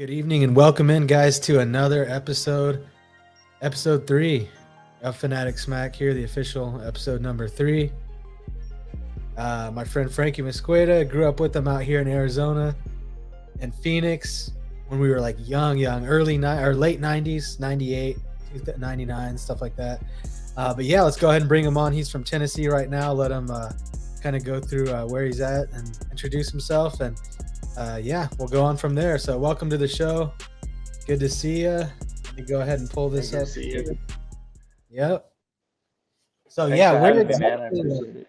Good evening and welcome in, guys, to another episode 3 of Fanatic Smack here, the official episode number 3. My friend Franky Mosqueda, grew up with him out here in Arizona and Phoenix when we were like young, late 90s, 98, 99, stuff like that. But yeah, let's go ahead and bring him on. He's from Tennessee right now. Let him kind of go through where he's at and introduce himself, and yeah, we'll go on from there. So welcome to the show. Good to see you. Let me go ahead and pull this up. See you. Yep. So Thanks yeah, for we're having me, exactly, man. I appreciate it.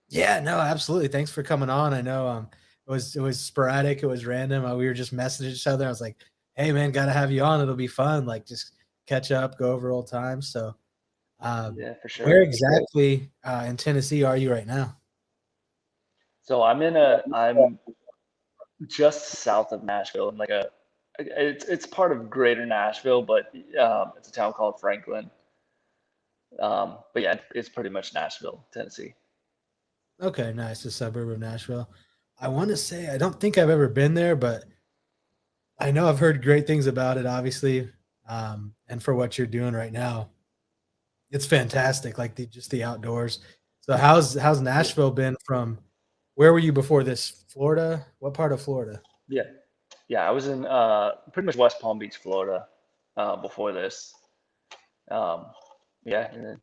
yeah, no, absolutely. Thanks for coming on. I know it was sporadic, it was random. We were just messaging each other. I was like, hey man, gotta have you on. It'll be fun. Like just catch up, go over old times. So Yeah, for sure. where exactly in Tennessee are you right now? So I'm just south of Nashville, in it's part of Greater Nashville, but it's a town called Franklin. But yeah, it's pretty much Nashville, Tennessee. Okay, nice. A suburb of Nashville. I want to say I don't think I've ever been there, but I know I've heard great things about it, obviously. And for what you're doing right now, it's fantastic. Like just the outdoors. So how's Yeah, Nashville been from where were you before this? Florida? What part of Florida? yeah, yeah. I was in pretty much West Palm Beach, Florida, before this. Um, yeah, and then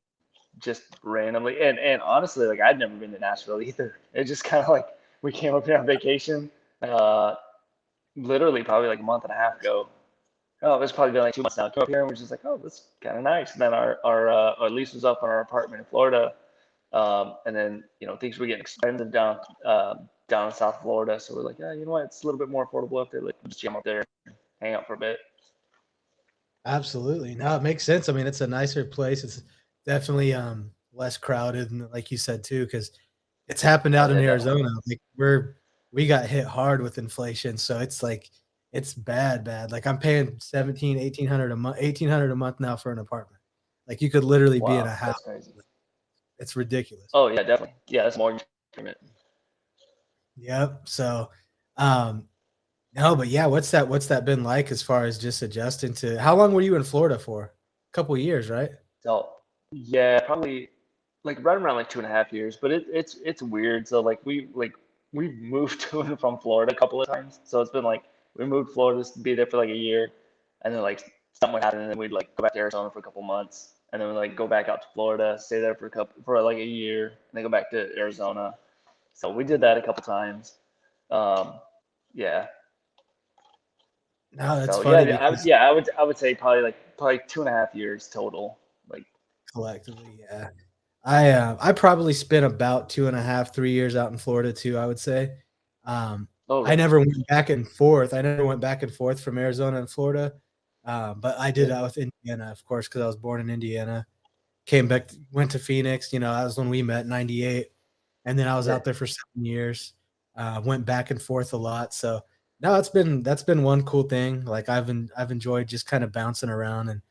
just randomly, and honestly, like I'd never been to Nashville either. It just kind of like we came up here on vacation, uh, literally probably like a month and a half ago. Oh, it's probably been like 2 months now. Came up here and we're just like, oh, that's kind of nice. And then our lease was up on our apartment in Florida, and then things were getting expensive down in South Florida. So we're like, yeah, you know what? It's a little bit more affordable up there. Like, we'll just jam up there, and hang out for a bit. Absolutely. No, it makes sense. I mean, it's a nicer place. It's definitely less crowded, and like you said too, because it's happened Oh out in yeah, Arizona. definitely. Like we got hit hard with inflation, so it's like it's bad. Like I'm paying 17, 1800 a month now for an apartment. Like you could literally be in a Wow, house. that's crazy. It's ridiculous. Oh yeah, definitely. Yeah, that's mortgage payment. Yep. So no, but yeah, what's that been like as far as just adjusting to how long were you in Florida for? A couple years, right? So yeah, probably like right around like 2.5 years. But it's weird. So we moved to and from Florida a couple of times. So it's been like we moved to Florida to be there for like a year, and then like something would happen, and then we'd like go back to Arizona for a couple months, and then we like go back out to Florida, stay there for like a year, and then go back to Arizona. So we did that a couple times. Um, yeah. No, that's So funny yeah, because I would say probably 2.5 years total. Like collectively, yeah. I probably spent about 2.5, 3 years out in Florida too, I would say. oh I really? never went back and forth. I never went back and forth from Arizona and Florida. But I did Yeah, that with Indiana, of course, because I was born in Indiana. Came back, went to Phoenix. That was when we met, 98. And then I was yeah. out there for 7 years. Went back and forth a lot. So no, that's been one cool thing. Like I've enjoyed just kind of bouncing around and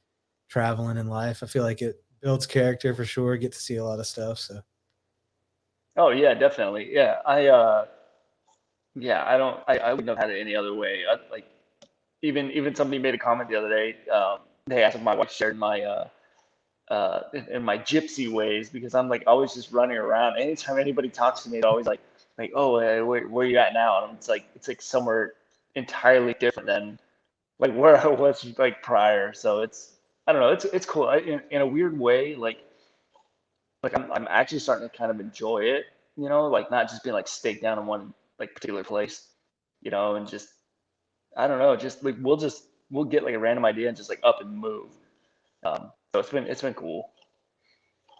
traveling in life. I feel like it builds character for sure. Get to see a lot of stuff. So Oh yeah, definitely. Yeah, I don't. I wouldn't have had it any other way. Like even somebody made a comment the other day. They asked if my wife shared my in my gypsy ways, because I'm like always just running around. Anytime anybody talks to me, it's always like oh, where you at now? And it's like somewhere entirely different than like where I was like prior. So it's I don't know. It's cool. In a weird way. Like I'm actually starting to kind of enjoy it. Like not just being like staked down in one like particular place. And just I don't know. Just like we'll get like a random idea and just like up and move. So it's been cool.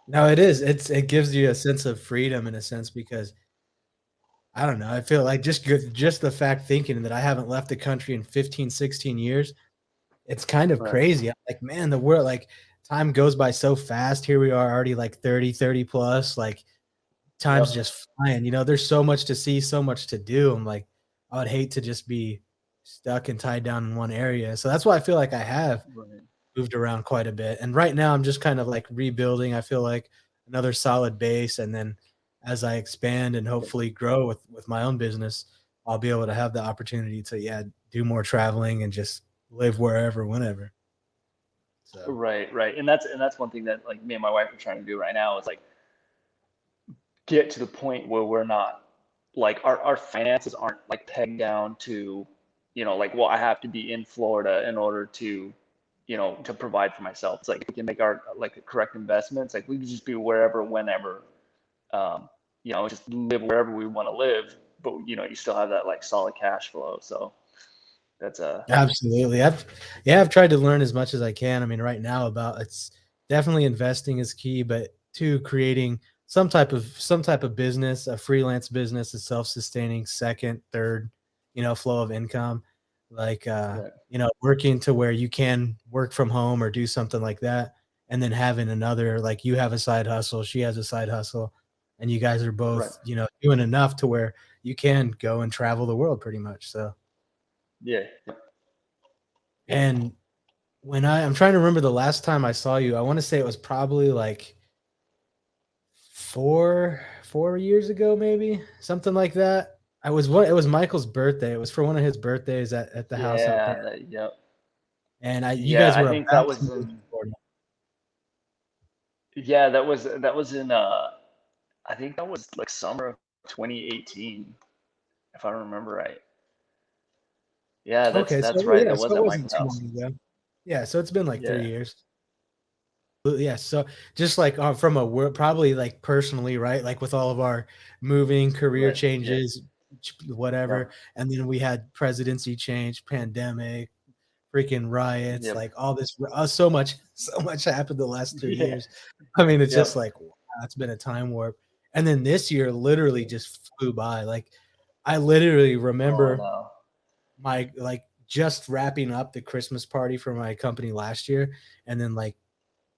no, it is. It gives you a sense of freedom in a sense because I don't know. I feel like just the fact thinking that I haven't left the country in 15, 16 years, it's kind of Right. crazy. I'm like, man, the world like time goes by so fast. Here we are already like 30 plus. Like time's Yep. just flying. There's so much to see, so much to do. I'm like, I would hate to just be stuck and tied down in one area. So that's why I feel like I have Right. moved around quite a bit. And right now I'm just kind of like rebuilding. I feel like another solid base. And then as I expand and Yeah. hopefully grow with my own business, I'll be able to have the opportunity to, yeah, do more traveling and just live wherever, whenever. So Right. And that's one thing that like me and my wife are trying to do right now is like get to the point where we're not like our finances aren't like pegged down to, like, well, I have to be in Florida in order to, to provide for myself. It's like we can make our like the correct investments. Like we can just be wherever, whenever, um, just live wherever we want to live, but you still have that like solid cash flow. So that's a absolutely. I've tried to learn as much as I can. I mean, right now about it's definitely investing is key, but to creating some type of business, a freelance business, a self-sustaining second, third, flow of income. Like right, working to where you can work from home or do something like that. And then having another, like you have a side hustle, she has a side hustle, and you guys are right, both, doing enough to where you can go and travel the world pretty much. So yeah, and I'm trying to remember the last time I saw you. I want to say it was probably like 4 years ago, maybe something like that. It was Michael's birthday. It was for one of his birthdays at the house out there, yep, and you yeah. guys I were think that about to was move to in Florida. yeah, that was in I think that was like summer of 2018, if I remember right. Yeah, that's Okay, so that's right. yeah, That so was it at wasn't Michael's too house. long ago. Yeah, so it's been like Yeah, 3 years. Yeah, so just like from a work, probably like personally, right? Like with all of our moving career right. Yeah, changes, whatever, yep, and then we had presidency change, pandemic, freaking riots, yep, like all this, so much, so much happened the last three yeah, years. I mean, it's just yep. like wow, it's been a time warp. And then this year literally just flew by. Like I literally Oh, I remember know. my like just wrapping up the Christmas party for my company last year, and then like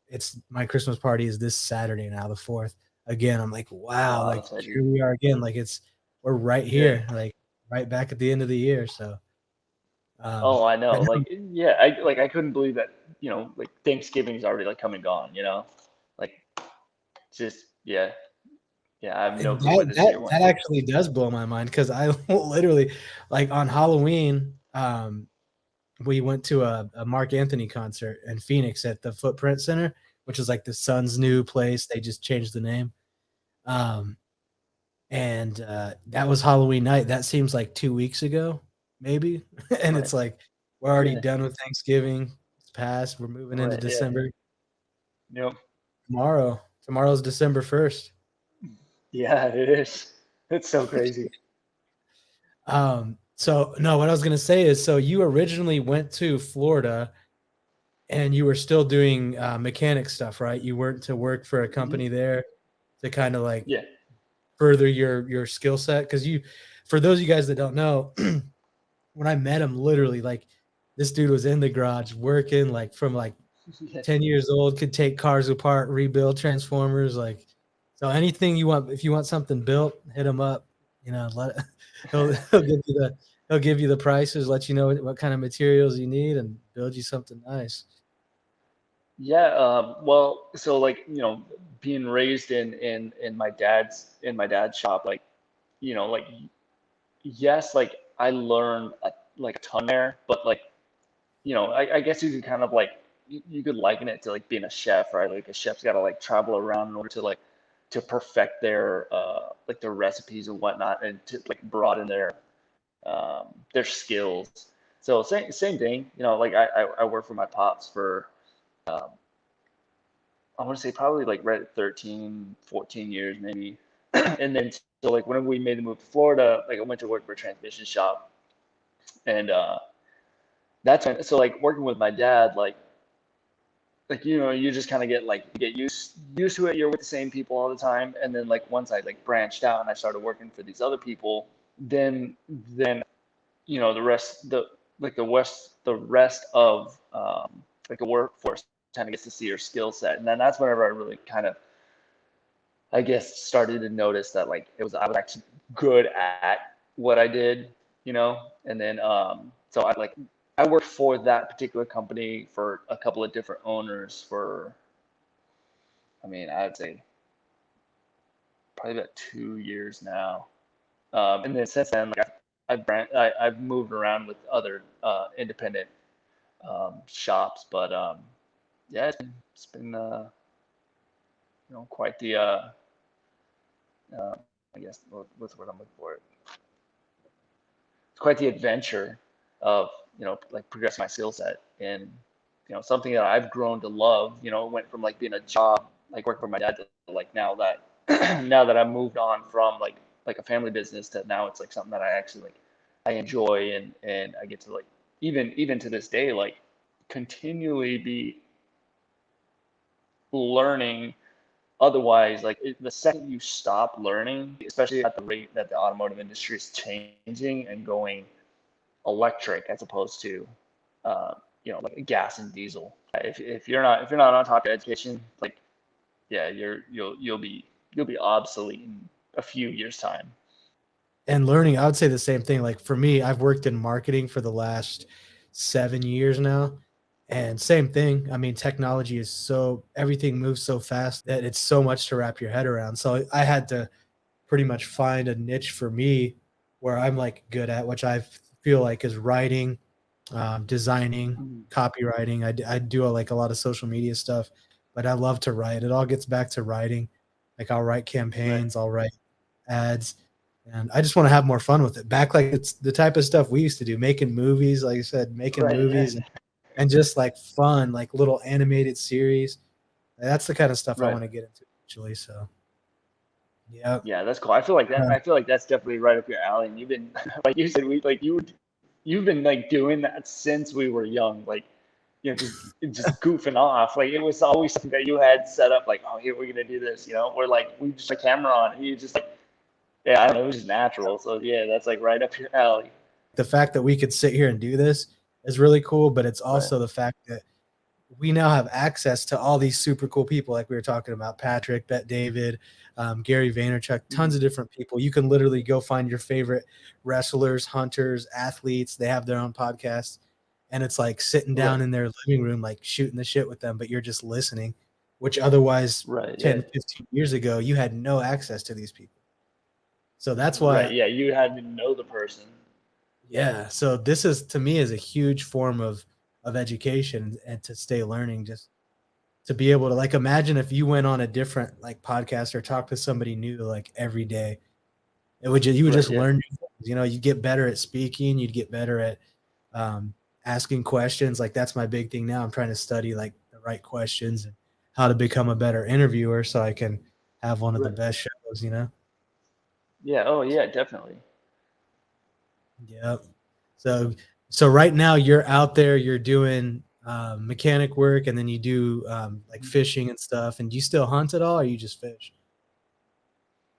it's my Christmas party is this Saturday now, the 4th. Again, I'm like, wow, Wow, like that's here heavy. we are again. Like we're right Yeah. here, like right back at the end of the year. So, Oh, I but know. no, Like, yeah, I couldn't believe that. Like Thanksgiving's already like come and gone. Like just yeah. I have no clue where that this that year went. that actually does blow my mind because I literally like on Halloween, we went to a Mark Anthony concert in Phoenix at the Footprint Center, which is like the Sun's new place. They just changed the name. Um, and that was Halloween night. That seems like 2 weeks ago, maybe. And Right. it's like we're already Yeah. done with Thanksgiving. It's past. We're moving into Right. Yeah. December. Yep. Tomorrow's December 1st. Yeah, it is. It's so crazy. So no, what I was gonna say is, so you originally went to Florida and you were still doing mechanic stuff, right? You weren't to work for a Hmm. company there to kind of like Yeah. further your skill set. Because for those of you guys that don't know, when I met him, literally like this dude was in the garage working like from like Yeah. 10 years old, could take cars apart, rebuild transformers, like so anything you want, if you want something built, hit him up. He'll give you the prices, let you know what kind of materials you need, and build you something nice. Yeah. Well, so like being raised in my dad's shop, like like yes, like I learned like a ton there, but like I guess you could kind of like you could liken it to like being a chef, right? Like a chef's got to like travel around in order to like to perfect their like their recipes and whatnot, and to like broaden their skills. So same thing, like I work for my pops for um, I want to say probably like right at 13, 14 years maybe. And then so like whenever we made the move to Florida, like I went to work for a transmission shop, and that's when, so like working with my dad, like you just kind of get like you get used to it. You're with the same people all the time, and then like once I like branched out and I started working for these other people, then the rest the rest of like the workforce kind of gets to see your skill set, and then that's whenever I really kind of I guess started to notice that like I was actually good at what I did, and then so I worked for that particular company for a couple of different owners for, I mean, I'd say probably about 2 years now. And then since then, like I've moved around with other independent shops, but yeah, it's been quite the I guess what's the word I'm looking for? It's quite the adventure of like progressing my skill set and something that I've grown to love. Went from like being a job, like working for my dad, to like now that now that I've moved on from like a family business to now it's like something that I actually like I enjoy and I get to like even to this day like continually be learning. Otherwise, like the second you stop learning, especially at the rate that the automotive industry is changing and going electric as opposed to like gas and diesel. If you're not on top of education, like yeah, you'll be obsolete in a few years time. And learning, I would say the same thing. Like for me, I've worked in marketing for the last 7 years now. And same thing. I mean, technology is everything moves so fast that it's so much to wrap your head around. So I had to pretty much find a niche for me where I'm like good at, which I feel like is writing, designing, Mhm. copywriting. I do like a lot of social media stuff, but I love to write. It all gets back to writing. Like I'll write Right, campaigns, I'll write ads, and I just want to have more fun with it. Back like it's the type of stuff we used to do, making movies, like I said, making right, movies and just like fun, like little animated series. That's the kind of stuff I right. want to get into actually. So yeah. Yeah, that's cool. I feel like that. Uh, I feel like that's definitely right up your alley. And you've been, like you said, you've been like doing that since we were young. Like, just goofing off. Like it was always something that you had set up. Like, oh, here we're gonna do this. We're like we just a camera on. And you just like, yeah, I don't know. It was just natural. So yeah, that's like right up your alley. the fact that we could sit here and do this is really cool, but it's Right. also the fact that we now have access to all these super cool people like we were talking about, Patrick, Bet David, Gary Vaynerchuk, tons Mhm. of different people. You can literally go find your favorite wrestlers, hunters, athletes. They have their own podcasts, and it's like sitting down Right. in their living room, like shooting the shit with them, but you're just listening, which otherwise Right. Yeah. 10, 15 years ago, you had no access to these people. So that's Right. why, Yeah. You had to know the person. yeah. So this is to me is a huge form of education and to stay learning, just to be able to like imagine if you went on a different like podcast or talk to somebody new like every day. You would Right. just Yeah. learn new things. You'd get better at speaking, you'd get better at um, asking questions. Like that's my big thing now. I'm trying to study like the right questions and how to become a better interviewer so I can have one of the Right. best shows. Yeah. Oh yeah. Definitely. Yep. So so right now you're out there, you're doing mechanic work, and then you do like fishing and stuff. And do you still hunt at all, or you just fish?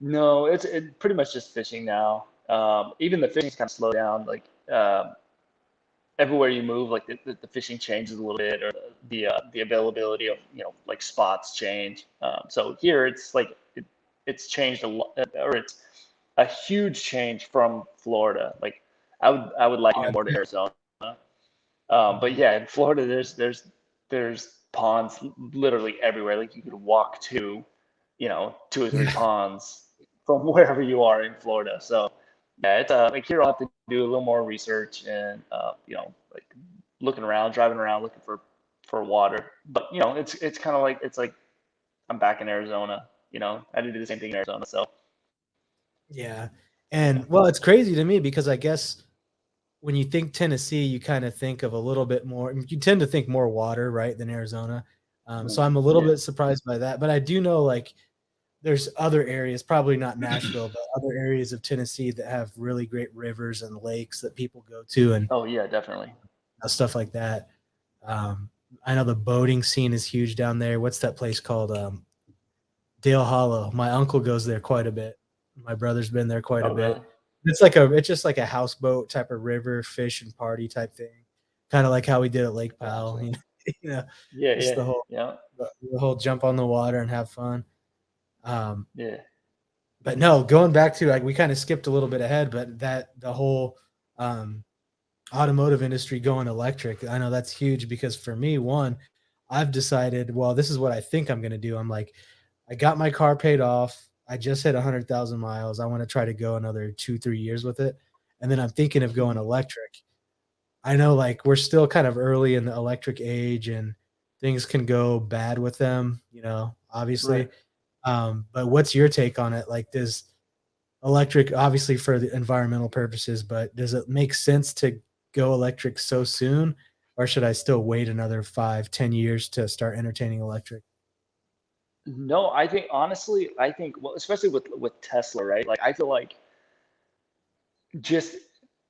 No, it's pretty much just fishing now. Even the fishing's kind of slowed down. Like everywhere you move, like the fishing changes a little bit, or the availability of like spots change. So here it's changed a lot, or it's a huge change from Florida. Like I would Oh, liken I it more to bet. Arizona. But Mhm. yeah, in Florida, there's ponds literally everywhere. Like you could walk to, two or three Yeah. ponds from wherever you are in Florida. So yeah, it's like here I'll have to do a little more research and like looking around, driving around, looking for water. But it's kind of like it's like I'm back in Arizona. I did the same thing in Arizona. So Yeah. yeah, And well, it's crazy to me because I guess when you think Tennessee, you kind of think of a little bit more, you tend to think more water, right, than Arizona. So right, I'm a little yeah, bit surprised by that. But I do know like there's other areas, probably not Nashville, but other areas of Tennessee that have really great rivers and lakes that people go to and oh yeah, definitely, stuff like that. Um, I know the boating scene is huge down there. What's that place called? Dale Hollow. My uncle goes there quite a bit. My brother's been there quite a oh bit. really, It's just like a houseboat type of river, fish and party type thing. Kind of like how we did at Lake Powell, gotcha, you know, yeah, just yeah, the whole yeah, the whole jump on the water and have fun. Um, yeah. but no, going back to like we kind of skipped a little bit ahead, but that the whole um automotive industry going electric. I know that's huge because for me, one, I've decided, well, this is what I think I'm going to do. I'm like, I got my car paid off. I just hit 100,000 miles. I want to try to go another 2, 3 years with it. and then I'm thinking of going electric. I know like we're still kind of early in the electric age and things can go bad with them, Right. obviously. But what's your take on it? Like, does electric, obviously for the environmental purposes, but does it make sense to go electric so soon? Or should I still wait another 5, 10 years to start entertaining electric? No, I think honestly, I think well, especially with Tesla, right? Like I feel like just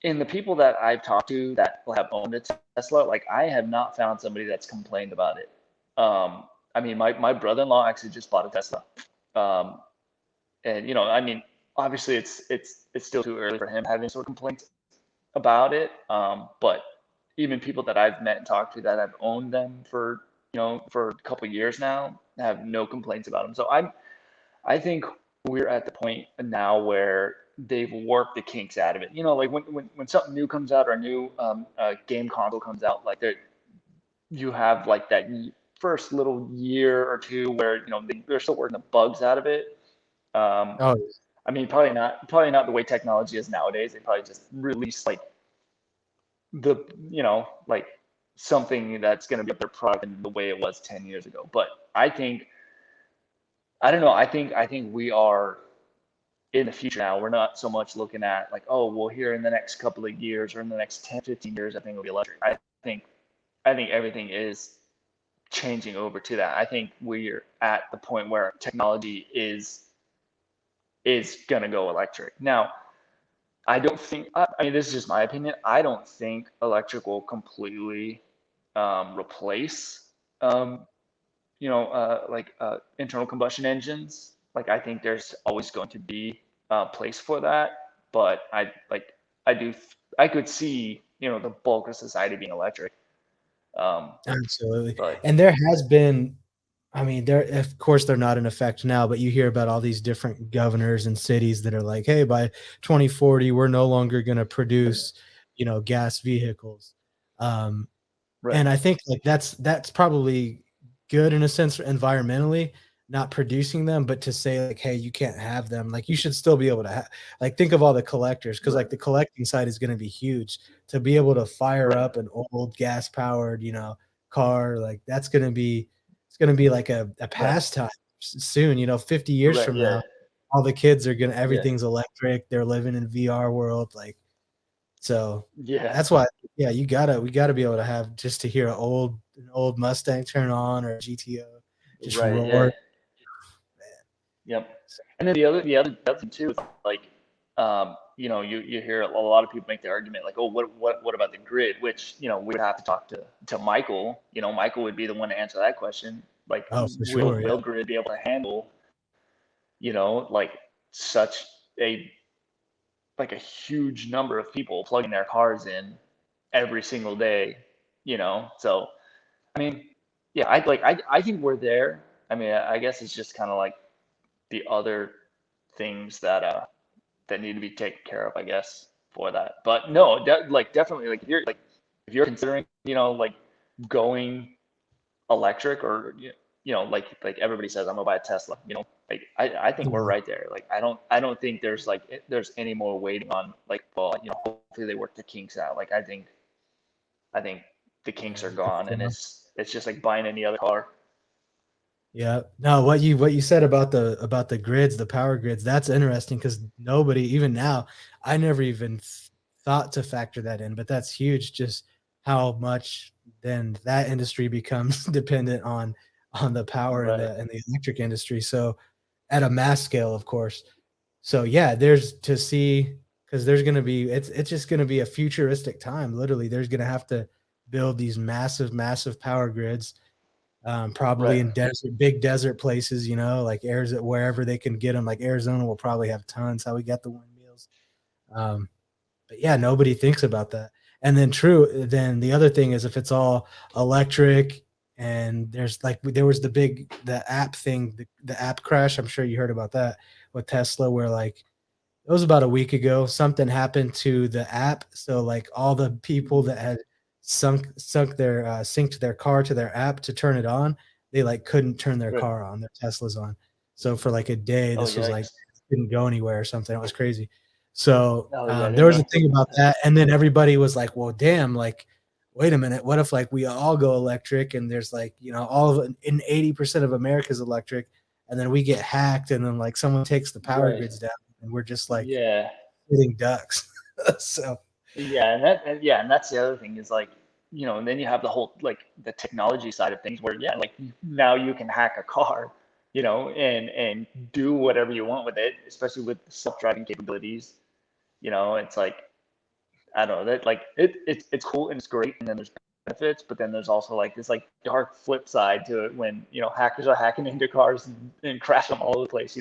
in the people that I've talked to that have owned a Tesla, like I have not found somebody that's complained about it. I mean, my brother-in-law actually just bought a Tesla. Um, and I mean, obviously it's still too early for him having sort of complaints about it. But even people that I've met and talked to that have owned them for, for a couple of years now have no complaints about them. So I think we're at the point now where they've worked the kinks out of it. Like when something new comes out or a new game console comes out, like you have like that first little year or two where they're still working the bugs out of it. Um, Oh, I mean, probably not the way technology is nowadays. They probably just release like the like something that's going to be up their product in the way it was 10 years ago. But I don't know. I think we are in the future now. We're not so much looking at like, oh, well, here in the next couple of years or in the next 10, 15 years, I think it'll be electric. Think I think everything is changing over to that. I think we're at the point where technology is gonna go electric. Now, I don't think. I mean, this is just my opinion. I don't think electric will completely replace, internal combustion engines. Like, I think there's always going to be a place for that. But I do, I could see, the bulk of society being electric. Um, absolutely. but And there has been, I mean, there, of course, they're not in effect now, but you hear about all these different governors and cities that are like, hey, by 2040, we're no longer going to produce, gas vehicles. Um, right, And I think like that's probably good in a sense environmentally, not producing them, but to say like, hey, you can't have them. Like you should still be able to like think of all the collectors because right, like the collecting side is going to be huge to be able to fire right, up an old gas powered, car. Like that's going to be it's going to be like a right, pastime soon. 50 years right. from Yeah, now, all the kids are gonna yeah, everything's electric. They're living in VR world. Like so yeah. that's why, yeah, we gotta be able to have just to hear an old Mustang turn on or a GTO just Right. Yeah. roar. Yep. And then the other thing too is like, you hear a lot of people make the argument like, oh, what about the grid? Which we would have to talk to Michael. Michael would be the one to answer that question. Like, Oh, for will sure, yeah. will grid be able to handle like such a a huge number of people plugging their cars in every single day? So I mean, yeah, I think we're there. I mean, I guess it's just kind of like the other things that need to be taken care of, I guess, for that. But no, definitely, like if you're considering, going electric or like everybody says, I'm gonna buy a Tesla. Like I think we're Yeah, right there. Like I don't think there's any more waiting on like, well, hopefully they work the kinks out. Like I think the kinks are yeah, good gone and stuff. it's just like buying any other car. Yeah. No, what you said about the grids, the power grids, that's interesting because nobody, even now, I never even thought to factor that in, but that's huge just how much then that industry becomes dependent on the power in Right, the electric industry. So at a mass scale, of course. So yeah, there's to see because there's gonna be it's just gonna be a futuristic time. Literally, there's gonna have to build these massive, massive power grids, probably right, in big desert places, like Arizona, wherever they can get them. Like Arizona will probably have tons. How we got the windmills. Um, but yeah, nobody thinks about that. And then then the other thing is if it's all electric and there was the app thing, the app crash. I'm sure you heard about that with Tesla, where like it was about a week ago, something happened to the app. So like all the people hmm that had sunk their synced their car to their app to turn it on, they like couldn't turn their right. car on, their Teslas on. So for like a day, Oh, this was like yikes. couldn't go anywhere or something. It was crazy. So Oh yeah, there then was a they. thing about that, and then everybody was like, "Well, damn, like, wait a minute, what if like we all go electric and there's like all of in 80% of America's electric, and then we get hacked, and then like someone takes the power Right. grids down, and we're just like Yeah. hitting ducks." So Yeah, and that's the other thing is like, and then you have the whole like the technology side of things where yeah, like now you can hack a car, and do whatever you want with it, especially with self-driving capabilities. It's like I don't know that like it's cool and it's great, and then there's benefits, but then there's also like this like dark flip side to it when hackers are hacking into cars and crash them all over the place.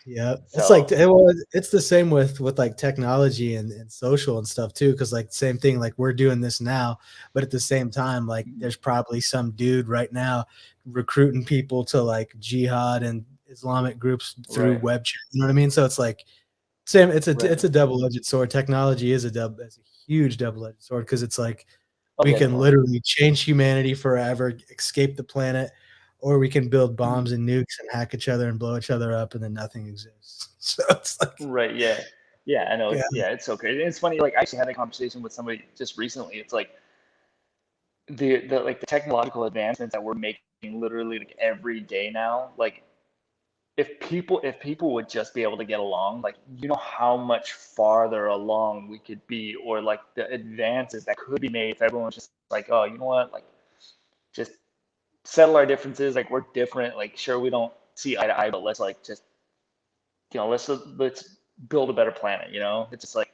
yeah, it's like So it's the same with like technology and social and stuff too, because like same thing, like we're doing this now, but at the same time, like there's probably some dude right now recruiting people to like jihad and Islamic groups through right, web chat. You know what I mean? So it's like same. right. It's a double-edged sword. Technology is it's a huge double-edged sword because it's like Oh we yeah, can definitely. literally change humanity forever, escape the planet, or we can build Mhm. bombs and nukes and hack each other and blow each other up, and then nothing exists. So it's like, Right, yeah. Yeah, I know. yeah, Yeah, it's so crazy. And it's funny, like I actually had a conversation with somebody just recently. It's like the like the technological advancements that we're making literally like every day now. Like if people would just be able to get along, like how much farther along we could be, or like the advances that could be made if everyone's just like, oh, you know what, like just settle our differences. Like we're different. Like sure we don't see eye to eye, but let's like just let's build a better planet. It's just like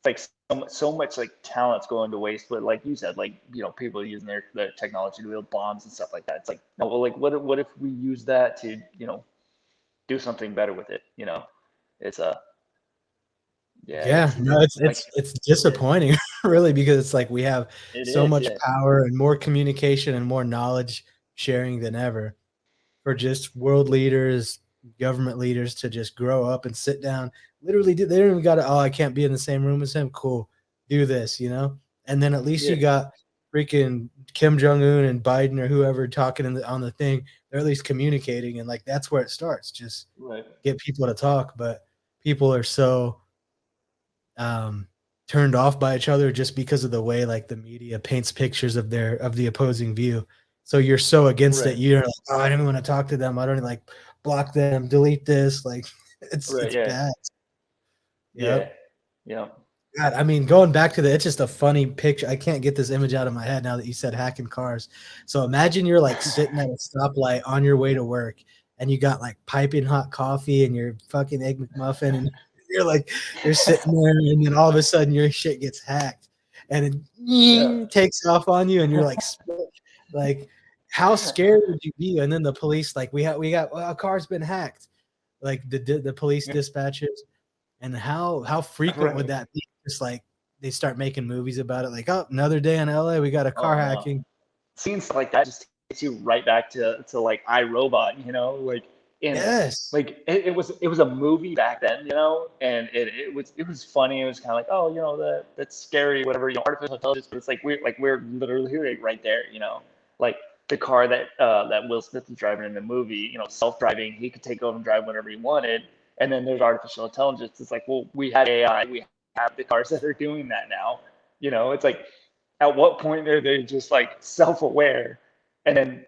it's like so much like talent's going to waste. But like you said, like people using their technology to build bombs and stuff like that. It's like no, well, like what if we use that to do something better with it? It's yeah, yeah, no, it's like it's it's yeah, disappointing, really, because it's like we have it so is, much yeah, power and more communication and more knowledge sharing than ever, for just world leaders, government leaders to just grow up and sit down. Literally, they don't even got to. Oh, I can't be in the same room as him. Cool, do this. And then at least yeah, you got freaking Kim Jong Un and Biden or whoever talking on the thing. They're at least communicating, and like that's where it starts. Just right, get people to talk, but people are so um, turned off by each other just because of the way like the media paints pictures of the opposing view. So you're so against it, right, you're like, oh, I don't even want to talk to them. I don't like block them, delete this. Like right, it's yeah, bad. yeah, Yep. yeah, God, I mean, going back to it's just a funny picture. I can't get this image out of my head now that you said hacking cars. So imagine you're like sitting at a stoplight on your way to work, and you got like piping hot coffee and your fucking egg McMuffin, and you're sitting there, and then all of a sudden your shit gets hacked, and it yeah. takes off on you, and you're like, like, how scared would you be? And then the police, like, we got well, a car's been hacked, like the police dispatchers, and how frequent would Right. that be? Just like they start making movies about it, like, oh, another day in LA, we got a car Oh no. hacking. Seeing stuff like that just takes you right back to like iRobot, like in Yes. like it was a movie back then, and it was funny. It was kind of like, oh, that's scary, whatever, artificial intelligence, but it's like we're literally like right there, like the car that Will Smith was driving in the movie, self-driving, he could take over and drive whenever he wanted, and then there's artificial intelligence. It's like, well, we had AI, we have the cars that are doing that now, it's like at what point are they just like self-aware, and then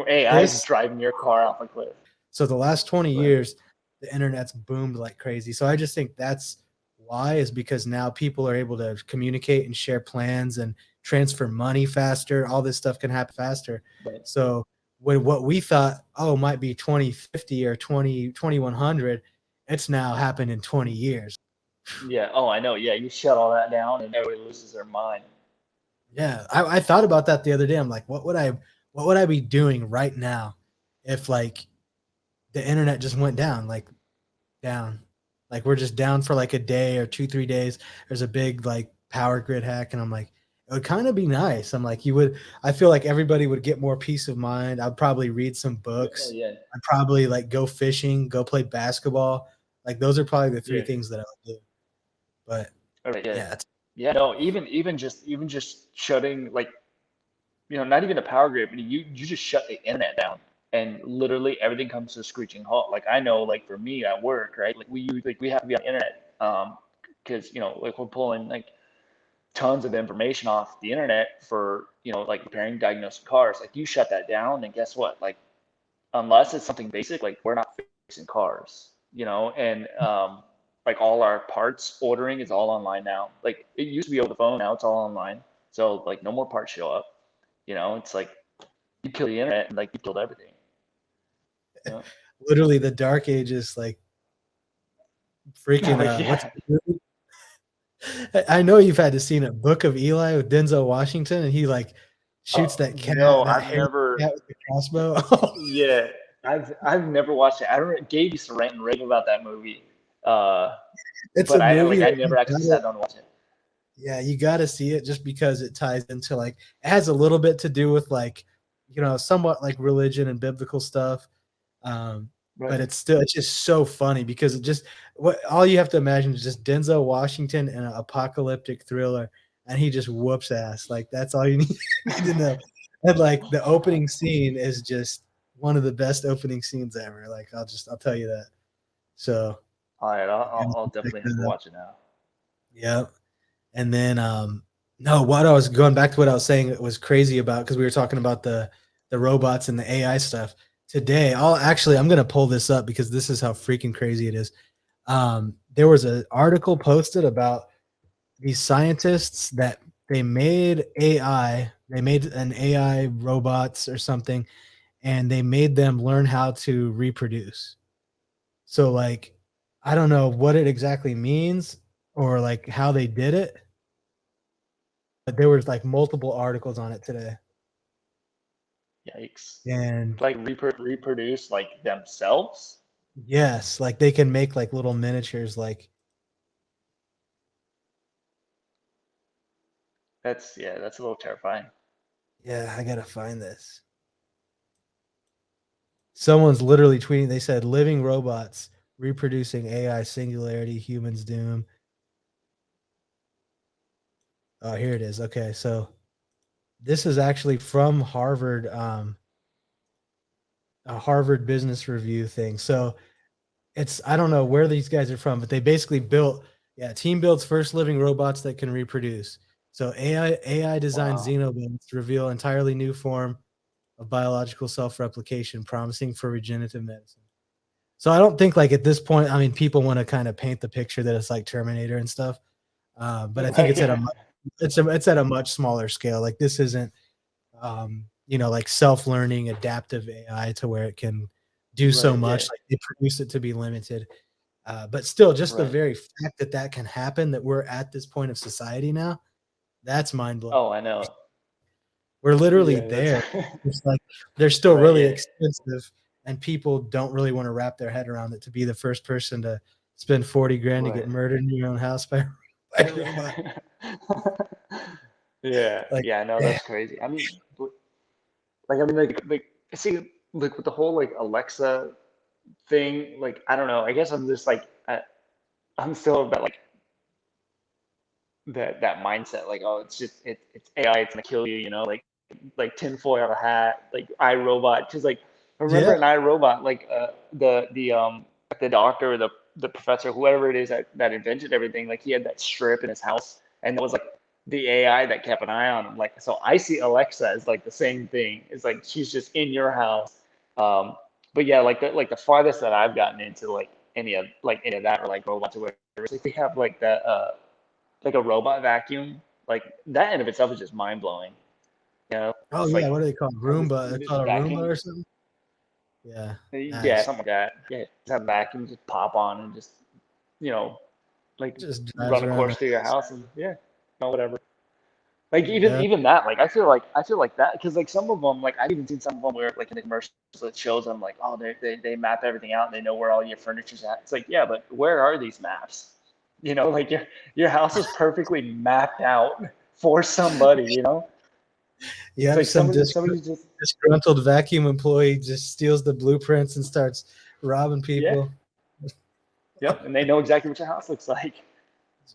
AI is This driving your car off a cliff? So the last 20 Right. years, the internet's boomed like crazy. So I just think that's why, is because now people are able to communicate and share plans and transfer money faster. All this stuff can happen faster. But So when what we thought, oh, might be 2050 or 2100, it's now happened in 20 years. yeah, oh, I know. Yeah, you shut all that down, and everybody loses their mind. Yeah, I thought about that the other day. I'm like, what would I be doing right now if like the internet just went down? Like down. Like we're just down for like a day or 2, 3 days. There's a big like power grid hack, and I'm like, it would kind of be nice. I'm like, I feel like everybody would get more peace of mind. I'd probably read some Yeah, oh books. yeah, I'd probably like go fishing, go play basketball. Like those are probably the three yeah. things that I would do. But All right, yeah, yeah, yeah. No, even just shutting, like, not even a power grid, but you just shut the internet down, and literally everything comes to a screeching halt. Like I know, like for me at work, right? Like we have to be on the internet Because like we're pulling like tons of information off the internet for like repairing, diagnosing cars. Like you shut that down, and guess what? Like unless it's something basic, like we're not fixing cars, and like all our parts ordering is all online now. Like it used to be over the phone, now it's all online. So like no more parts show up. It's like you kill the internet and like you killed everything. Literally the dark ages, like freaking Like what's yeah. the movie? I know you've had to seen it, Book of Eli with Denzel Washington, and he like shoots that cat, No, that I've hairy never. cat with the crossbow. Yeah, I've never watched it. I don't. Gabe used to rant and rave about that movie, uh, It's but a I movie like I that you never actually gotta, sat down to watch it. yeah, you gotta see it just because it ties into like it has a little bit to do with like somewhat like religion and biblical stuff. But Right. it's just so funny because it just what all you have to imagine is just Denzel Washington in an apocalyptic thriller, and he just whoops ass. Like that's all you need to know. And like the opening scene is just one of the best opening scenes ever. Like I'll tell you that. So All right, I'll, you I'll guys I'll can check definitely have to that out. watch it now. Yeah. And then no, what I was going back to what I was saying it was crazy about because we were talking about the robots and the AI stuff. Today, I'm gonna pull this up because this is how freaking crazy it is. There was an article posted about these scientists that they made AI, they made an AI robots or something, and they made them learn how to reproduce. So like I don't know what it exactly means or like how they did it, but there was like multiple articles on it today. Yikes! And Like reproduce like themselves. yes, like they can make like little miniatures like That's a little terrifying. yeah, I gotta find this. Someone's literally tweeting, they said living robots reproducing AI singularity, humans doom. Oh, here it is. Okay, so this is actually from Harvard, a Harvard Business Review thing. So it's I don't know where these guys are from, but they basically built team builds first living robots that can reproduce. So AI designed Wow. xenobots reveal entirely new form of biological self-replication, promising for regenerative medicine. So I don't think like at this point, I mean, people want to kind of paint the picture that it's like Terminator and stuff, but I think Right. it's it's at a much smaller scale. Like this isn't like self-learning adaptive AI to where it can do so Right. Yeah. much. Like they produce it to be limited. But still, just the Right. very fact that that can happen, that we're at this point of society now, that's mind blowing. Oh, I know. We're literally Yeah. That's there. It's like they're still right. really Yeah. expensive, and people don't really want to wrap their head around it to be the first person to spend 40 grand to get Right. murdered in your own house by, by a robot. Yeah. Like, Yeah. No, damn. that's crazy. I mean, like see, like with the whole like Alexa thing, like I don't know. I guess I'm just like I'm still about like that mindset. Like, oh, it's just it's AI. It's gonna kill you. Like tinfoil hat, like iRobot. Because like I remember Yeah. an iRobot, like the doctor or the professor, whoever it is that invented everything. Like he had that strip in his house, and that was like the AI that kept an eye on him. Like so, I see Alexa as like the same thing. It's like she's just in your house. Um, but yeah, like the farthest that I've gotten into any of that or like robots or whatever. Is like they have like that like a robot vacuum, like that in of itself is just mind blowing. Oh Just yeah. like What do they call it? have this Roomba? They this call it a Roomba vacuum. or something. Yeah. Yeah, Nice. something like that. Yeah, just have a vacuum just pop on and just you know like Just drives run a around course the through your house. house and yeah, no whatever. Like even Yeah. even that, like I feel like that because like some of them, like I've even seen some of them where like in the commercials it shows them like oh they map everything out and they know where all your furniture's at. It's like yeah, but where are these maps? Like your house is perfectly mapped out for somebody. It's Yep. like Some somebody just disgruntled vacuum employee just steals the blueprints and starts robbing yeah, people. yep, and they know exactly what your house looks like.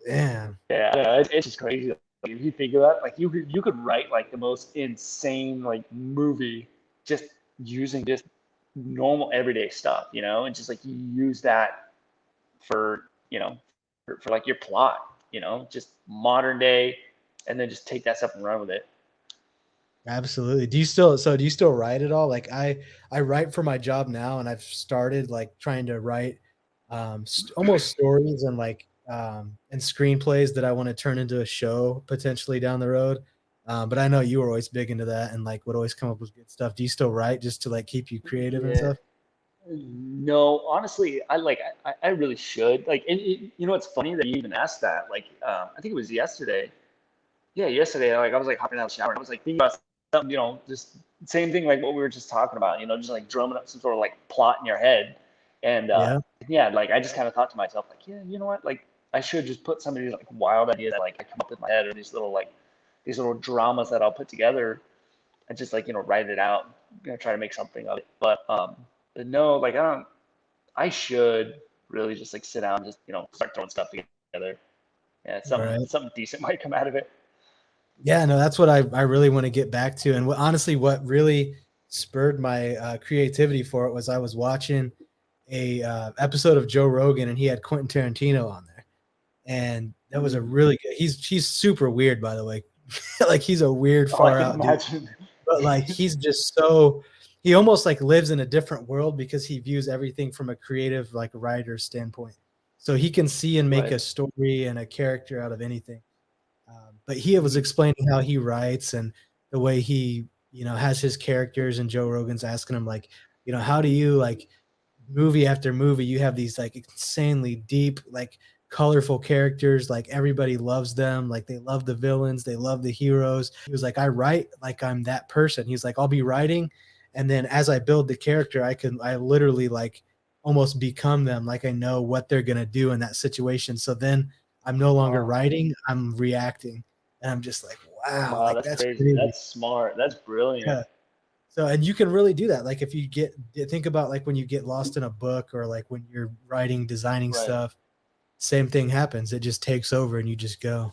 Damn. Yeah, it's just crazy. Like, if you think of that, like you could write like the most insane like movie just using just normal everyday stuff, and just like you use that for for like your plot, just modern day, and then just take that stuff and run with it. Absolutely. Do you still write at all? Like I write for my job now, and I've started like trying to write almost stories and like and screenplays that I want to turn into a show potentially down the road. But I know you were always big into that and like would always come up with good stuff. Do you still write just to like keep you creative and Yeah. stuff? No, honestly, I really should. Like, it's funny that you even asked that. Like, I think it was yesterday. Yeah, yesterday, like I was like hopping out of the shower and I was like thinking about something, just same thing like what we were just talking about, just like drumming up some sort of like plot in your head. And Yeah. yeah, like I just kind of thought to myself, like, yeah, you know what? Like I should just put some of these like wild ideas that like I come up with in my head, or these little dramas that I'll put together and just like, write it out, try to make something of it. But no, like I should really just like sit down and just, start throwing stuff together. Yeah, Right. something decent might come out of it. Yeah, no, that's what I really want to get back to. And honestly, what really spurred my creativity for it was I was watching a episode of Joe Rogan, and he had Quentin Tarantino on there, and that was a Mm. really good. He's super weird, by the way. Like he's a weird, Oh, I far can out dude, imagine. but like he's just so he almost like lives in a different world because he views everything from a creative like writer standpoint. So he can see and make Right. a story and a character out of anything. But he was Mm. explaining how he writes and the way he, has his characters. And Joe Rogan's asking him like, how do you like movie after movie? You have these like insanely deep, like colorful characters. Like everybody loves them. Like they love the villains. They love the heroes. He was like, I write like I'm that person. He's like, I'll be writing, and then as I build the character, I literally like almost become them. Like I know what they're gonna do in that situation. So then I'm no longer Wow. writing, I'm reacting. And I'm just like, wow, Wow, like that's that's crazy. crazy. That's smart. That's brilliant. Yeah. So, and you can really do that. Like if you think about like when you get lost in a book or like when you're writing, designing Right. stuff, same thing happens. It just takes over and you just go.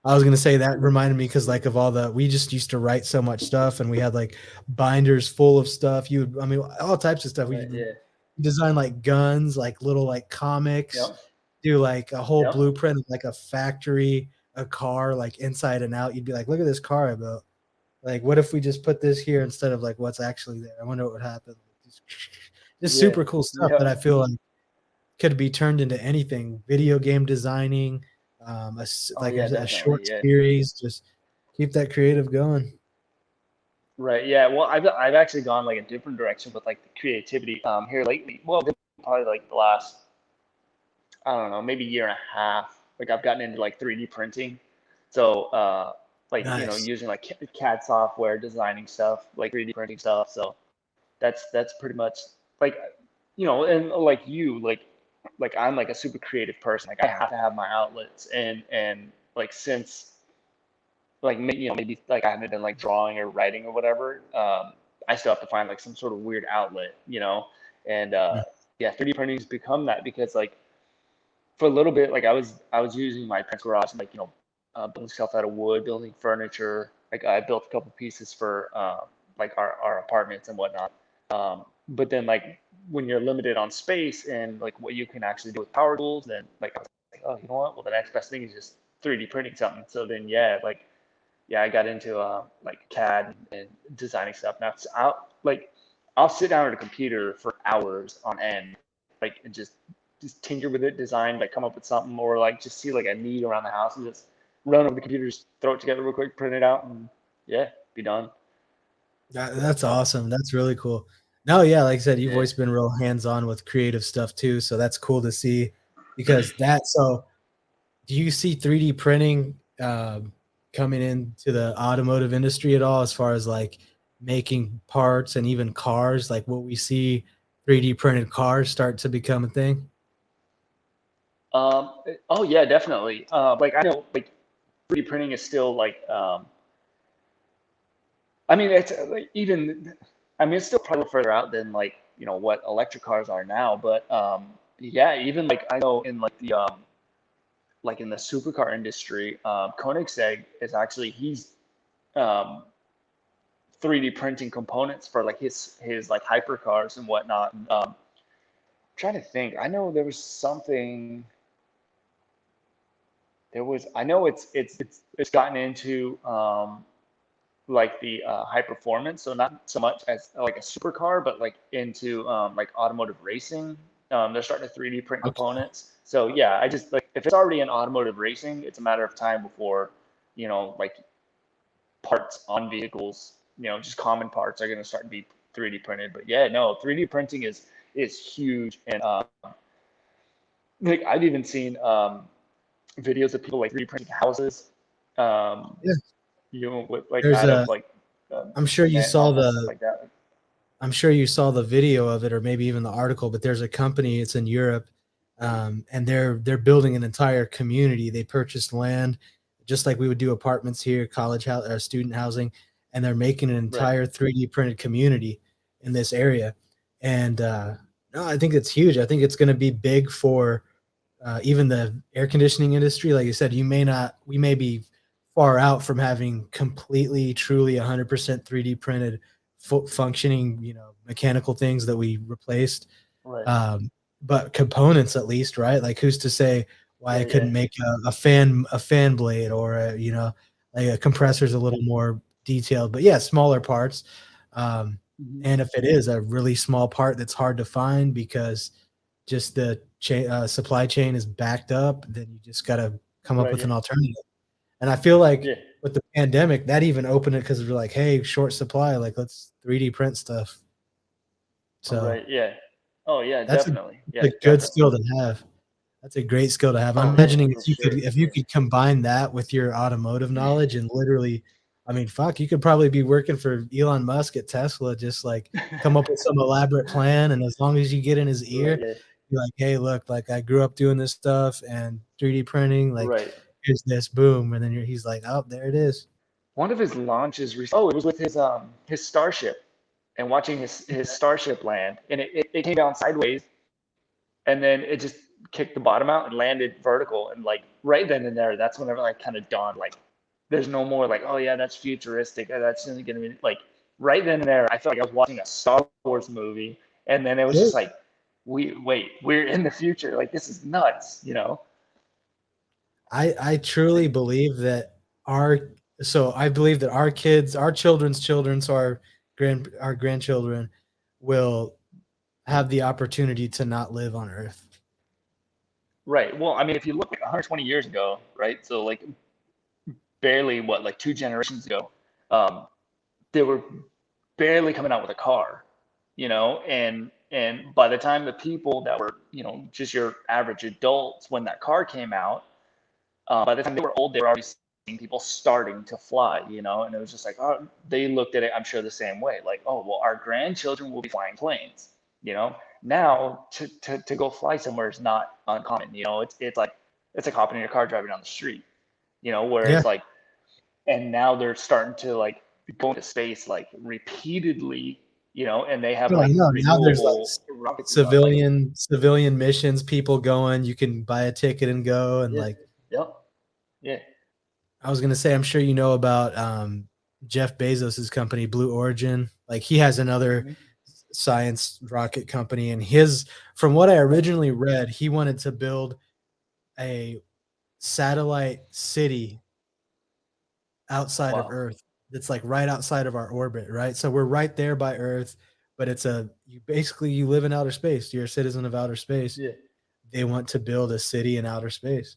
I was gonna say that reminded me because like of all the we just used to write so much stuff and we had like binders full of stuff. I mean, all types of stuff. We Right. Yeah. design like guns, like little like comics, Yep. do like a whole Yep. blueprint of like a factory, a car, like inside and out. You'd be like, look at this car I built. Like, what if we just put this here instead of like what's actually there? I wonder what would happen. Just Yeah. super cool stuff that I Yep. feel like could be turned into anything. Video game designing, Oh like yeah, a short definitely. Yeah. series. Just keep that creative going. Right. Yeah. Well, I've actually gone like a different direction with like the creativity here lately. Well, probably like the last, I don't know, maybe year and a half. Like I've gotten into like 3D printing. So like Nice. using like CAD software, designing stuff, like 3D printing stuff. So that's pretty much like and like like I'm like a super creative person. Like I have to have my outlets, and like since like maybe like I haven't been like drawing or writing or whatever, I still have to find like some sort of weird outlet, and Mm. yeah, 3D printing's become that because like for a little bit, like I was using my parents' garage, like building stuff out of wood, building furniture. Like I built a couple pieces for like our apartments and whatnot. But then like when you're limited on space and like what you can actually do with power tools, then like I was like, oh, you know what? Well, the next best thing is just 3D printing something. So then yeah, like yeah, I got into like CAD and designing stuff. Now it's out like I'll sit down at a computer for hours on end, like and just tinker with it, design, like come up with something, or like just see like a need around the house and just run over the computer, just throw it together real quick, print it out, and yeah, be done. That's So awesome. That's really cool. No, yeah, like I said, you've yeah. always been real hands-on with creative stuff too. So that's cool to see because do you see 3D printing coming into the automotive industry at all as far as like making parts and even cars? Like what we see 3D printed cars start to become a thing? Oh yeah, definitely. Like I know, like 3D printing is still like, I mean, it's like even, I mean, it's still probably further out than like what electric cars are now. But yeah, even like I know in like in the supercar industry, Koenigsegg is actually he's um, 3D printing components for like his like hypercars and whatnot. Trying to think, I know there was something. it was. I know it's gotten into like the high performance, so not so much as like a supercar, but like into like automotive racing. They're starting to 3D print Okay. components. So yeah, I just like if it's already in automotive racing, it's a matter of time before, like parts on vehicles, just common parts are going to start to be 3D printed. But yeah, no, 3D printing is huge, and like I've even seen videos of people like 3D printing houses. Um, Yeah. with like There's out a of like I'm sure you cement and saw all that stuff the like that. I'm sure you saw the video of it or maybe even the article, but there's a company, it's in Europe, and they're building an entire community. They purchased land just like we would do apartments here, college house or student housing, and they're making an Right. entire 3D printed community in this area. And no, I think it's huge. I think it's going to be big for even the air conditioning industry. Like you said, we may be far out from having completely, truly 100% 3D printed functioning, mechanical things that we replaced. Right. Um, but components at least, right? Like who's to say why I Yeah. Yeah. couldn't make a fan blade or like a compressor's a little more detailed, but yeah, smaller parts. Um, Hmm. and if it is a really small part that's hard to find because just the supply chain is backed up, then you just got to come up Right. with Yeah. an alternative. And I feel like Yeah. with the pandemic, that even opened it because we're like, hey, short supply, like let's 3D print stuff. So Right. Yeah. Oh yeah. that's a, Definitely. a Yeah. good Definitely. skill to have. That's a great skill to have. I'm Oh yeah. imagining For sure. if you Yeah. could combine that with your automotive knowledge and literally, I mean, fuck, you could probably be working for Elon Musk at Tesla, just like come up with some elaborate plan. And as long as you get in his Right. ear, Yeah. you're like, hey, look, like I grew up doing this stuff and 3D printing, like Right. here's this, boom. And then he's like, oh, there it is. One of his launches. Oh, it was with his Starship, and watching his Starship land, and it came down sideways, and then it just kicked the bottom out and landed vertical, and like right then and there, that's whenever like kind of dawned like there's no more like, oh yeah, that's futuristic, that's going to be like right then and there. I felt like I was watching a Star Wars movie, and then it was Yeah. just like, we're in the future. Like this is nuts. I truly Like believe that our I believe that our kids, our children's children, so our grandchildren will have the opportunity to not live on Earth. right. Well, I mean, if you look at 120 years ago, right? So like barely what like two generations ago, um, they were barely coming out with a car, and by the time the people that were just your average adults when that car came out, by the time they were old, they were already seeing people starting to fly, and it was just like, oh, they looked at it, I'm sure, the same way, like, oh well, our grandchildren will be flying planes, now to go fly somewhere is not uncommon, it's like it's like hopping in your car driving down the street, Yeah. whereas like, and now they're starting to like go into space like repeatedly, and they have No, I like know. Now there's like renewable rockets and stuff like, civilian missions, people going, you can buy a ticket and go. And yeah, like yep, yeah, I was gonna say, I'm sure you know about Jeff Bezos's company, Blue Origin. Like he has another mm-hmm. science rocket company, and from what I originally read, he wanted to build a satellite city outside of Wow, Earth that's like right outside of our orbit, right? So we're right there by Earth, but you live in outer space. You're a citizen of outer space. yeah, They want to build a city in outer space.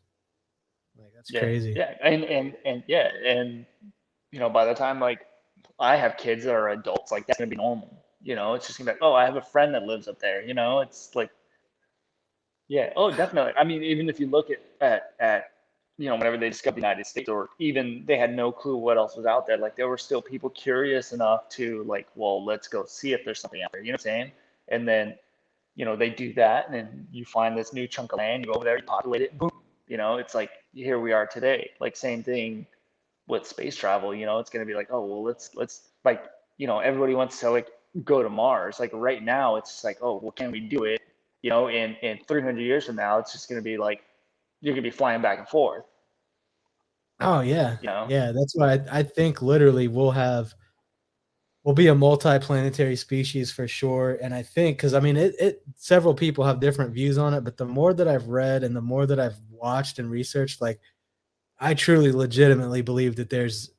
Like that's yeah, crazy. yeah, and yeah, and by the time like I have kids that are adults, like that's gonna be normal, it's just gonna be like, oh, I have a friend that lives up there, it's like, yeah, oh, definitely. I mean, even if you look at whenever they discovered the United States, or even they had no clue what else was out there, like there were still people curious enough to like, well, let's go see if there's something out there. You know what I'm saying? And then they do that, and then you find this new chunk of land, you go over there, you populate it, boom. It's like here we are today. Like same thing with space travel. It's gonna be like, oh well, let's like everybody wants to like go to Mars. Like right now, it's just like, oh well, can we do it? In 300 years from now, it's just gonna be like you're gonna be flying back and forth. Oh yeah. You know? Yeah. That's why I think literally we'll be a multi-planetary species for sure. And I think because I mean it several people have different views on it, but the more that I've read and the more that I've watched and researched, like I truly legitimately believe that there's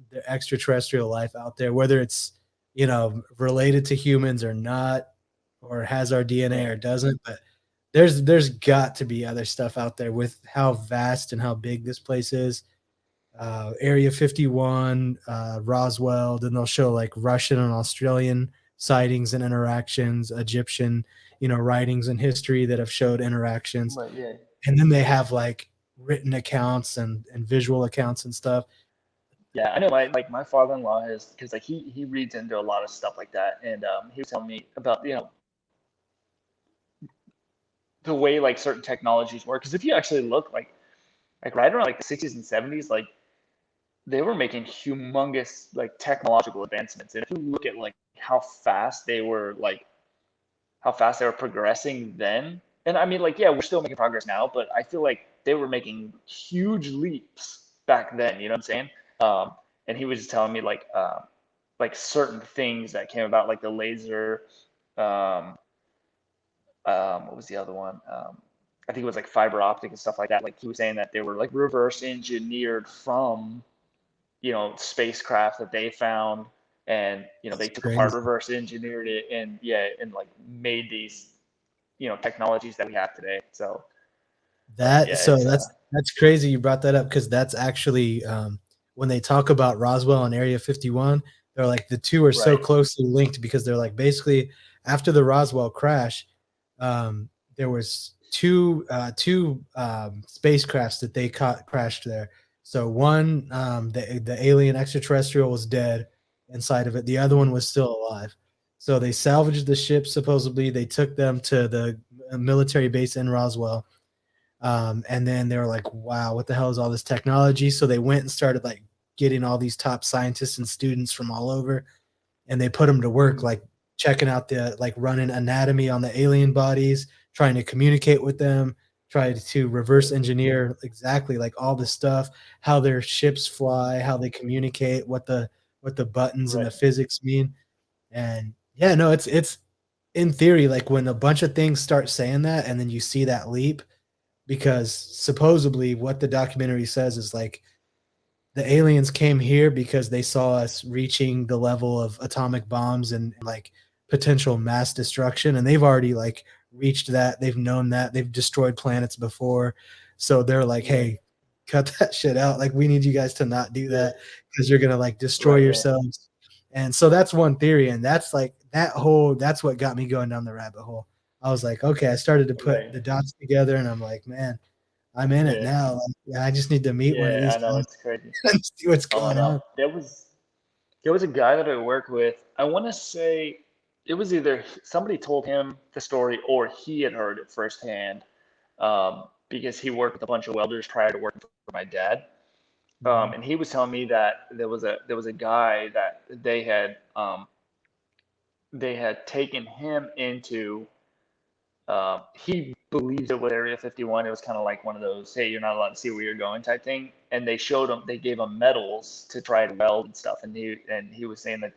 the extraterrestrial life out there, whether it's, related to humans or not, or has our DNA Yeah. or doesn't, but there's got to be other stuff out there with how vast and how big this place is. Area 51, Roswell, then they'll show like Russian and Australian sightings and interactions, Egyptian, writings and history that have showed interactions. But yeah. And then they have like written accounts and visual accounts and stuff. Yeah, I know my father-in-law has, because like he reads into a lot of stuff like that, and he was telling me about the way like certain technologies work. Because if you actually look like right around like the 60s and 70s, like they were making humongous like technological advancements, and if you look at like how fast they were progressing then, and I mean like yeah, we're still making progress now, but I feel like they were making huge leaps back then. You know what I'm saying? Um, and he was just telling me like certain things that came about, like the laser. Um, what was the other one? I think it was like fiber optic and stuff like that. Like he was saying that they were like reverse engineered from spacecraft that they found, and they It's took apart, crazy. reverse engineered it, and yeah, and like made these technologies that we have today. So like That yeah, so it's that's crazy you brought that up because that's actually when they talk about Roswell and Area 51, they're like the two are so right. closely linked because they're like basically after the Roswell crash, there was two spacecrafts that they caught crashed there. So one, the alien extraterrestrial was dead inside of it. The other one was still alive. So they salvaged the ship. Supposedly, they took them to the military base in Roswell, and then they were like, wow, what the hell is all this technology? So they went and started like getting all these top scientists and students from all over, and they put them to work, Mhm. like checking out like running anatomy on the alien bodies, trying to communicate with them, try to reverse engineer exactly like all this stuff, how their ships fly, how they communicate, what the buttons and Right. the physics mean. And yeah, no, it's in theory, like when a bunch of things start saying that, and then you see that leap, because supposedly what the documentary says is like the aliens came here because they saw us reaching the level of atomic bombs and like potential mass destruction, and they've already like reached that. They've known that. They've destroyed planets before. So they're like, Yeah. "Hey, cut that shit out. Like we need you guys to not do Yeah. that because you're going to like destroy Right. Yeah. yourselves." And so that's one theory, and that's like that's what got me going down the rabbit hole. I was like, "Okay, I started to put Right. the dots together and I'm like, man, I'm in it Yeah. now. Like, yeah, I just need to meet one of Yeah. these I know guys it's crazy. and see what's Oh going no, on." there was a guy that I work with. I want to say it was either somebody told him the story or he had heard it firsthand, because he worked with a bunch of welders prior to working for my dad. Mhm. And he was telling me that there was a guy that they had taken him into. He believes it was Area 51. It was kind of like one of those, hey, you're not allowed to see where you're going type thing. And they gave him medals to try to weld and stuff. And he was saying that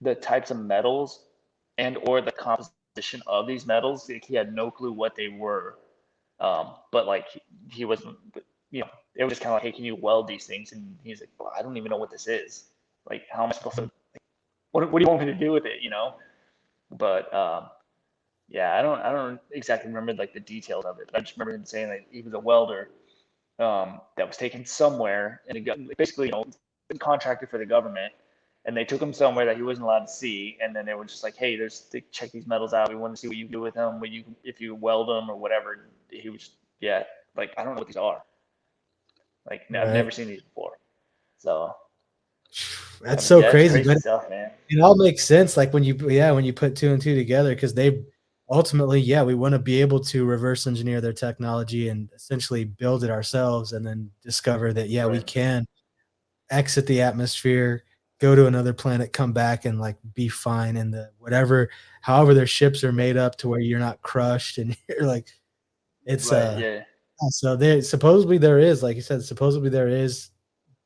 the types of metals and or the composition of these metals, like, he had no clue what they were. But like he wasn't, you know, it was just kind of like, hey, can you weld these things? And he's like, well, I don't even know what this is. Like, how am I supposed to? What do you want me to do with it? But yeah, I don't exactly remember like the details of it, but I just remember him saying that he was a welder, that was taken somewhere and basically, contracted for the government, and they took him somewhere that he wasn't allowed to see, and then they were just like, hey, check these metals out. We want to see what you do with them, if you weld them or whatever. And he was, yeah, like, I don't know what these are. Like, I've Right. never seen these before. So I That's mean, so yeah, it's crazy, crazy but stuff, man. it all makes sense, like, when you put 2 and 2 together, because they ultimately, yeah, we wanna be able to reverse engineer their technology and essentially build it ourselves and then discover that, yeah, we Right, can exit the atmosphere, go to another planet, come back, and, like, be fine in the whatever however their ships are made up to where you're not crushed and you're like it's, right, yeah, so there supposedly there is, like you said, supposedly there is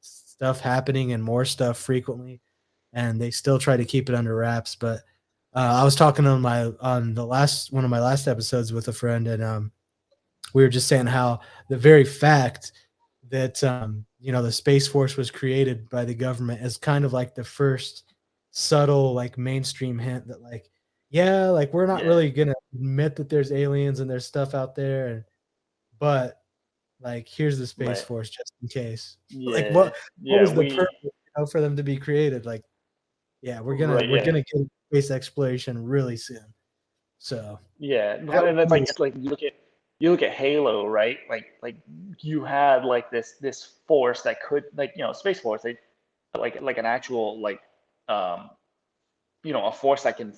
stuff happening and more stuff frequently, and they still try to keep it under wraps. But I was talking on the last one of my last episodes with a friend, and we were just saying how the very fact that the Space Force was created by the government as kind of like the first subtle like mainstream hint that like yeah, like we're not Yeah. really gonna admit that there's aliens and there's stuff out there, but like here's the Space Right. Force just in case. Like Yeah. what Yeah. was the purpose, for them to be created? Like yeah, we're gonna Right. we're Yeah. gonna get space exploration really soon. So Yeah. that And was it's like you look at Halo, right? Like you had like this force that could like Space Force, they like an actual like um a force that can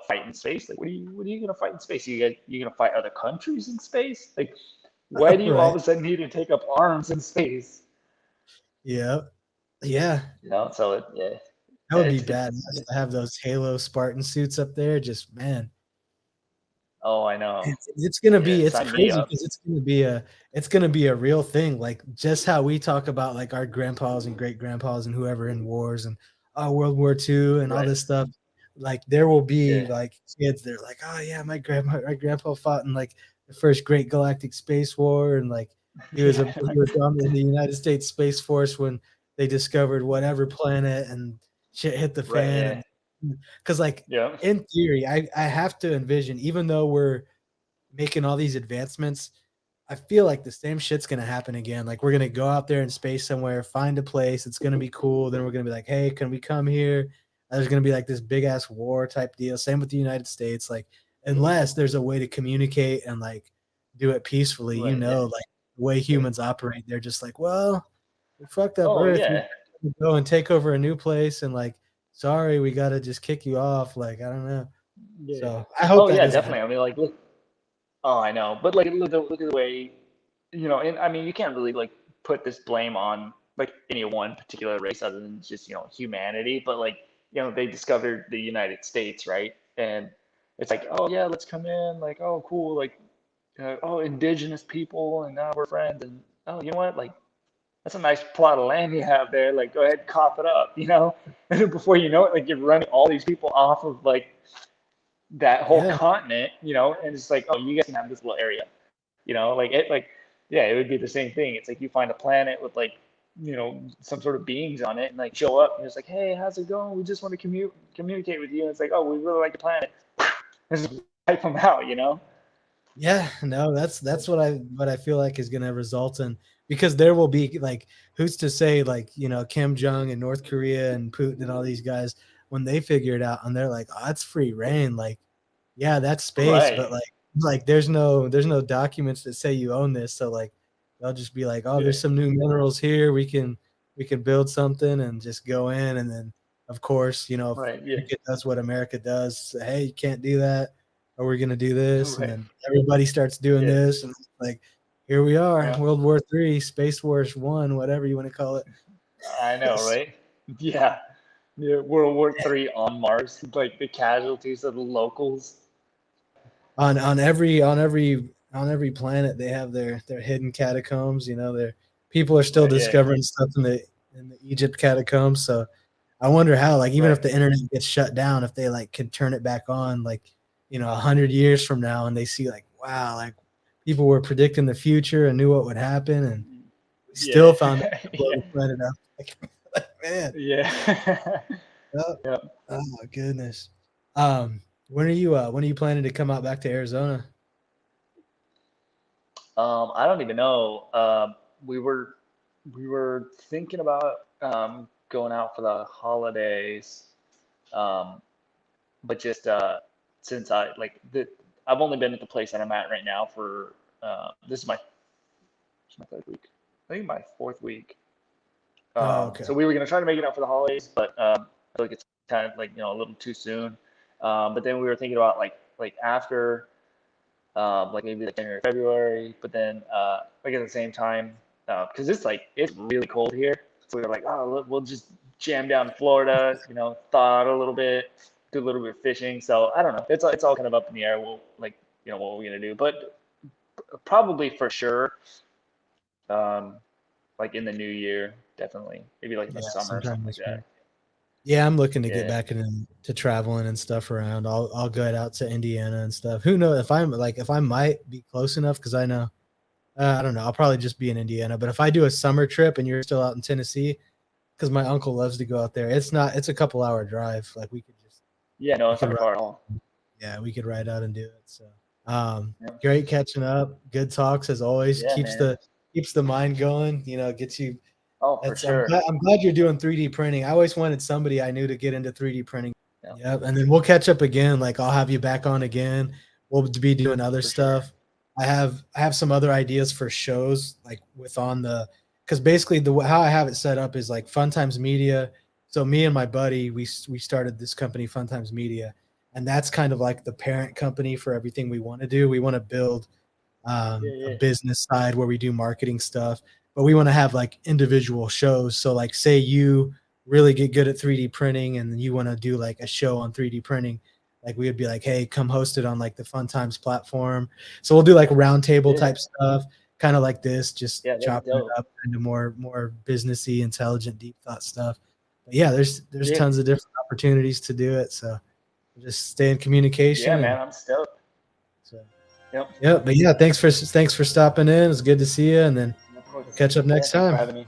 fight in space. Like what are you gonna fight in space? You gonna fight other countries in space? Like why do you all right. of a sudden need to take up arms in space? Yeah. Yeah. So yeah, That would be bad it's to have those Halo Spartan suits up there. Just man, oh, I know. it's gonna Yeah, be it's sign me crazy up. because it's gonna be a real thing. Like just how we talk about like our grandpas and great grandpas and whoever in wars and World War II and all Right. this stuff. Like there will be Yeah. like kids. They're like, oh yeah, my grandpa fought in like the first Great Galactic Space War, and like he was on in the United States Space Force when they discovered whatever planet and shit hit the Right. fan. Yeah. And because like Yeah. in theory, I have to envision, even though we're making all these advancements, I feel like the same shit's gonna happen again. Like we're gonna go out there in space somewhere, find a place, it's gonna be cool. Then we're gonna be like, hey, can we come here? There's gonna be like this big ass war type deal. Same with the United States. Like, unless there's a way to communicate and like do it peacefully, Right. Yeah. like the way humans operate, they're just like, well, we fucked up Oh Earth. We yeah. gotta go and take over a new place, and like, sorry, we gotta just kick you off. Like, I don't know. Yeah. So I hope Oh that yeah, doesn't happen. definitely. I mean, like, look. Oh, I know. But like, look at the way, and I mean, you can't really like put this blame on like any one particular race other than just humanity. But like, they discovered the United States, right? And it's like, oh yeah, let's come in. Like, oh cool. Like, oh, indigenous people, and now we're friends. And oh, you know what? Like, that's a nice plot of land you have there. Like, go ahead, cough it up, And then before you know it, like you're running all these people off of like that whole Yeah, continent, and it's like, oh, you guys can have this little area, yeah, it would be the same thing. It's like you find a planet with like, some sort of beings on it, and like show up, and it's like, hey, how's it going? We just want to communicate with you. And it's like, oh, we really like the planet. And just wipe them out. yeah, no, that's what I feel like is gonna result in, because there will be like, who's to say, like, Kim Jong and North Korea and Putin and all these guys, when they figure it out and they're like, oh, it's free reign, like, yeah, that's space, Right. but like there's no documents that say you own this, so like they'll just be like, oh, Yeah. there's some new minerals here, we can build something and just go in, and then of course, if Right. Yeah. America does what America does, say, hey, you can't do that, or we're gonna do this, and Right. then everybody starts doing Yeah. this, and it's like, here we are, Yeah. World War III, Space Wars One, whatever you want to call it. I know, right? Yeah. Yeah. World War III on Mars, like the casualties of the locals. On every planet, they have their hidden catacombs. Their people are still Right. Yeah. discovering stuff in the Egypt catacombs. So I wonder how, like, even Right. if the internet gets shut down, if they like could turn it back on, like, 100 years from now, and they see like, wow, like people were predicting the future and knew what would happen, and we still Yeah. found out to blow Yeah. the planet up. Like, man, Yeah. oh, Yeah. oh my goodness. When are you planning to come out back to Arizona? I don't even know. We were we were thinking about going out for the holidays, um, but just since I've only been at the place that I'm at right now for this is my third week. I think my fourth week. Oh, okay. So we were gonna try to make it out for the holidays, but I feel like it's kind of like a little too soon. But then we were thinking about like after like maybe like January, February, but then like at the same time, because it's really cold here, so we were like, oh, we'll just jam down to Florida, thaw out a little bit, do a little bit of fishing. So I don't know, it's all kind of up in the air. We'll like what we're gonna do, but probably for sure, um, like in the new year, definitely, maybe like in the Yeah, summer or sometime something like this that. year. Yeah, I'm looking to get Yeah. back into traveling and stuff around. I'll go out to Indiana and stuff. Who knows if I might be close enough, because I know I don't know. I'll probably just be in Indiana. But if I do a summer trip and you're still out in Tennessee, because my uncle loves to go out there, it's a couple hour drive. Like we Yeah, no, we it's could not far at all. yeah, we could ride out and do it. So, Yeah, great catching up. Good talks as always. yeah, man. Keeps the mind going. You know, gets you. Oh, for That's sure. I'm glad you're doing 3D printing. I always wanted somebody I knew to get into 3D printing. Yeah, Yep, and then we'll catch up again. Like I'll have you back on again. We'll be doing other for sure. stuff. I have some other ideas for shows like with on the because basically the how I have it set up is like Fun Times Media. So me and my buddy we started this company Fun Times Media, and that's kind of like the parent company for everything we want to do. We want to build Yeah, a yeah, business side where we do marketing stuff, but we want to have like individual shows. So like say you really get good at 3D printing and you want to do like a show on 3D printing, like we would be like, hey, come host it on like the Fun Times platform. So we'll do like roundtable yeah, type stuff, kind of like this, just yeah. That'd be chopping it dope. up into more businessy, intelligent, deep thought stuff. But yeah, there's Yeah, tons of different opportunities to do it. So just stay in yeah, communication and man. I'm stoked. so Yep. yeah, but yeah, thanks for stopping in. It's good to see you, and then Of course. we'll catch up Yeah, next thanks for time. having me.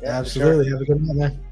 Yeah, for sure. Absolutely. Have a good night, man.